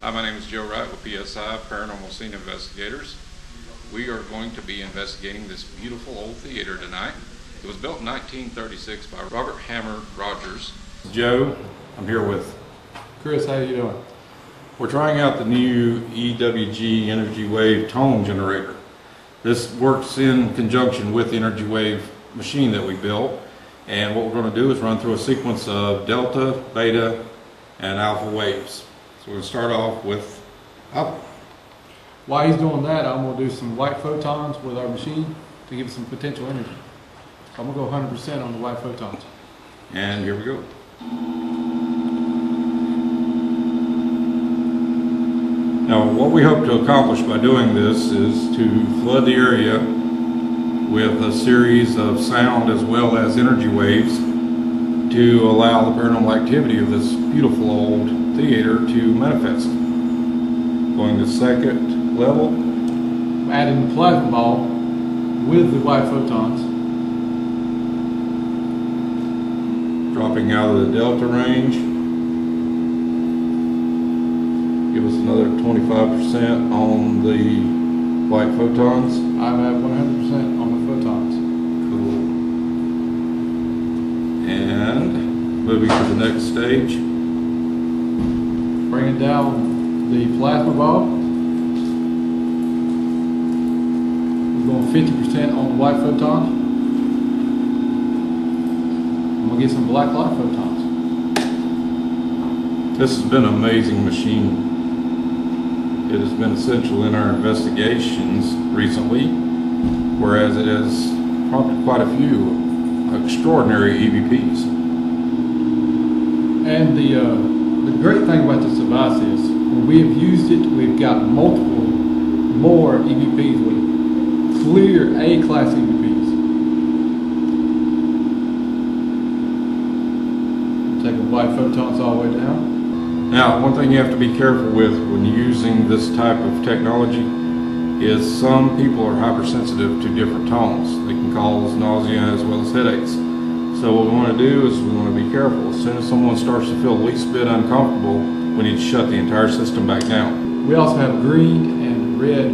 Hi, my name is Joe Wright with PSI, Paranormal Scene Investigators. We are going to be investigating this beautiful old theater tonight. It was built in 1936 by Robert Hammer Rogers. Joe, I'm here with Chris. How you doing? We're trying out the new EWG Energy Wave tone generator. This works in conjunction with the Energy Wave machine that we built. And what we're going to do is run through a sequence of delta, beta, and alpha waves. So we're going to start off with alpha. While he's doing that, I'm going to do some white photons with our machine to give it some potential energy. So I'm going to go 100% on the white photons. And here we go. Now, what we hope to accomplish by doing this is to flood the area with a series of sound as well as energy waves to allow the paranormal activity of this beautiful old theater to manifest. Going to second level. Adding the plasma ball with the white photons. Dropping out of the delta range. Give us another 25% on the white photons. I'm at 100% on the photons. Cool. And moving to the next stage. Bringing down the plasma ball. We're going 50% on the white photons. I'm going to get some black light photons. This has been an amazing machine. It has been essential in our investigations recently, whereas it has prompted quite a few extraordinary EVPs. And the great thing about this device is, when we have used it, we've got more EVPs with clear A-class EVPs. Taking white photons all the way down. Now, one thing you have to be careful with when using this type of technology is some people are hypersensitive to different tones. They can cause nausea as well as headaches. So what we want to do is we want to be careful. As soon as someone starts to feel the least bit uncomfortable, we need to shut the entire system back down. We also have green and red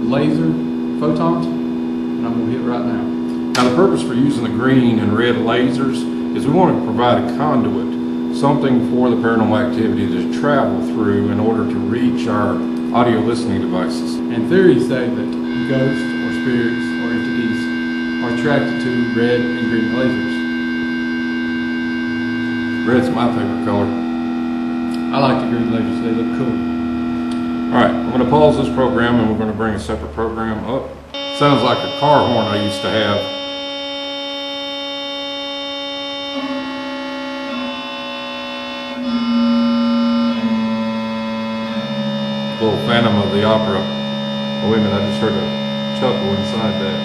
laser photons, and I'm going to hit right now. Now, the purpose for using the green and red lasers is we want to provide a conduit, something for the paranormal activity to travel through in order to reach our audio listening devices. And theories say that ghosts or spirits or entities are attracted to red and green lasers. Red's my favorite color. I like the green lasers, they look cool. Alright, I'm going to pause this program and we're going to bring a separate program up. Sounds like a car horn I used to have. Little Phantom of the Opera. Oh, wait a minute, I just heard a chuckle inside that.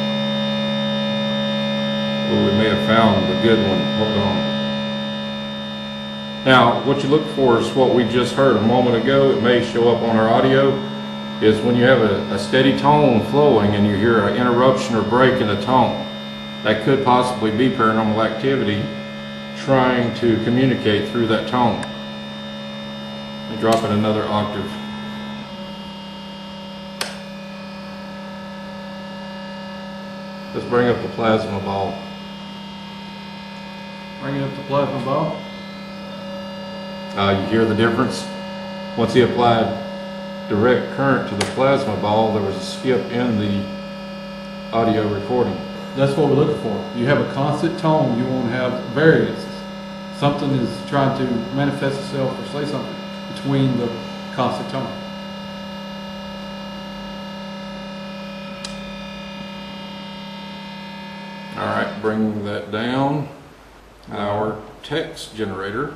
Oh, we may have found the good one. Hold on. Now, what you look for is what we just heard a moment ago. It may show up on our audio. Is when you have a steady tone flowing and you hear an interruption or break in the tone. That could possibly be paranormal activity trying to communicate through that tone. Let me drop it another octave. Let's bring up the plasma ball. Bringing up the plasma ball. You hear the difference? Once he applied direct current to the plasma ball, there was a skip in the audio recording. That's what we're looking for. You have a constant tone, you won't have variances. Something is trying to manifest itself or say something between the constant tone. Alright, bring that down. Our text generator.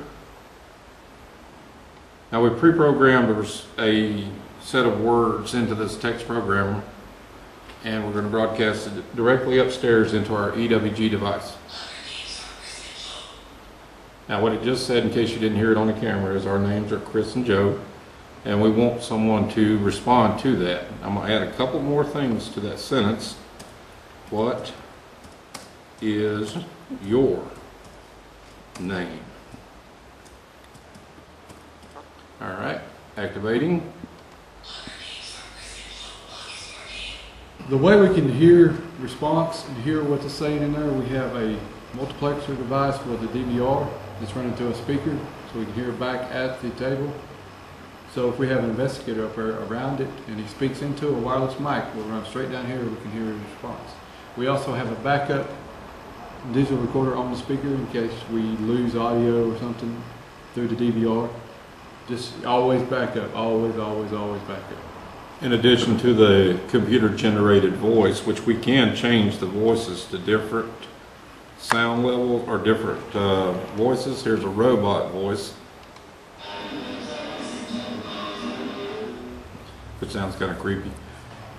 Now we pre-programmed a set of words into this text program, and we're going to broadcast it directly upstairs into our EWG device. Now what it just said, in case you didn't hear it on the camera, is our names are Chris and Joe, and we want someone to respond to that. I'm going to add a couple more things to that sentence. What is your name? All right, Activating. The way we can hear response and hear what they're saying in there, we have a multiplexer device with a DVR that's running to a speaker, so we can hear back at the table. So if we have an investigator up there around it and he speaks into a wireless mic, we'll run straight down here, we can hear his response. We also have a backup digital recorder on the speaker in case we lose audio or something through the DVR. Just always back up, always back up. In addition to the computer-generated voice, which we can change the voices to different sound levels or different voices. Here's a robot voice, which sounds kind of creepy.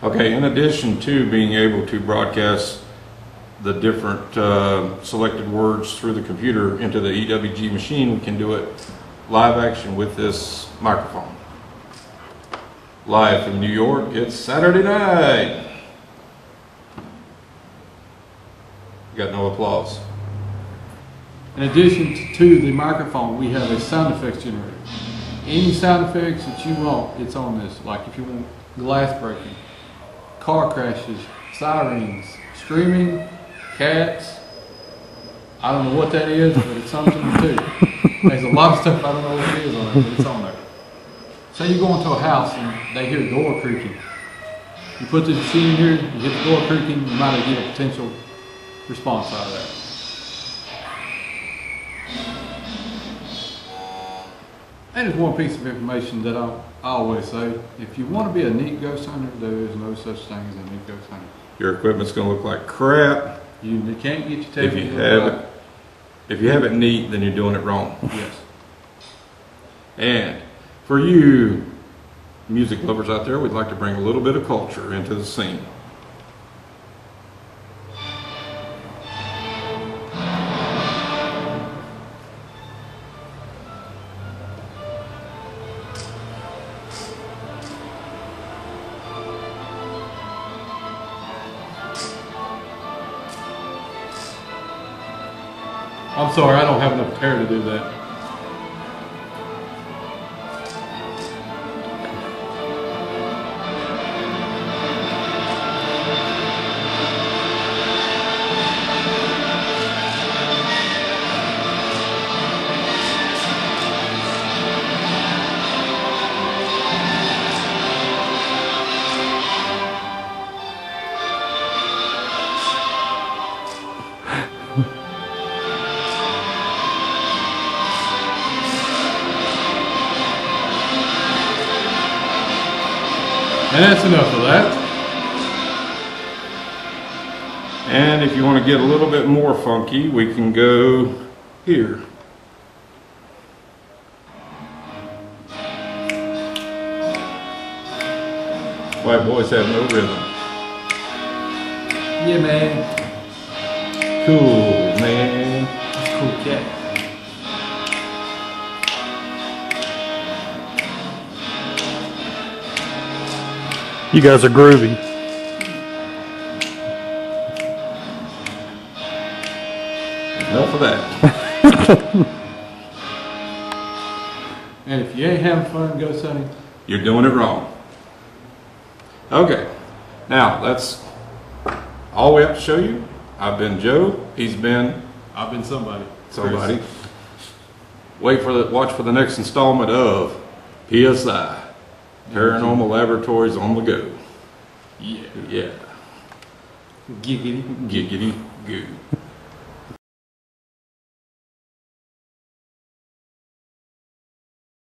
Okay, in addition to being able to broadcast the different selected words through the computer into the EWG machine, we can do it live action with this microphone. Live from New York, it's Saturday night. Got no applause. In addition to the microphone, we have a sound effects generator. Any sound effects that you want, it's on this. Like if you want glass breaking, car crashes, sirens, screaming, cats. I don't know what that is, but it's something too. There's a lot of stuff I don't know what it is on it, but it's on there. Say you go into a house and they hear a door creaking. You put this machine in here, you hit the door creaking, you might get a potential response out of that. And there's one piece of information that I always say. If you want to be a neat ghost hunter, there is no such thing as a neat ghost hunter. Your equipment's going to look like crap. You can't get your tape. If you have it neat, then you're doing it wrong. Yes. And for you music lovers out there, we'd like to bring a little bit of culture into the scene. I'm sorry, I don't have enough hair to do that. And that's enough of that. And if you want to get a little bit more funky, we can go here. White boys have no rhythm. Yeah, man. Cool, man. That's a cool cat. You guys are groovy. Enough of that. And if you ain't having fun ghost hunting, You're doing it wrong. Okay, now that's all we have to show you. I've been Joe. He's been I've been somebody. somebody. Watch for the next installment of PSI. Paranormal Laboratories on the go. Yeah. Yeah. Giggity. Giggity goo.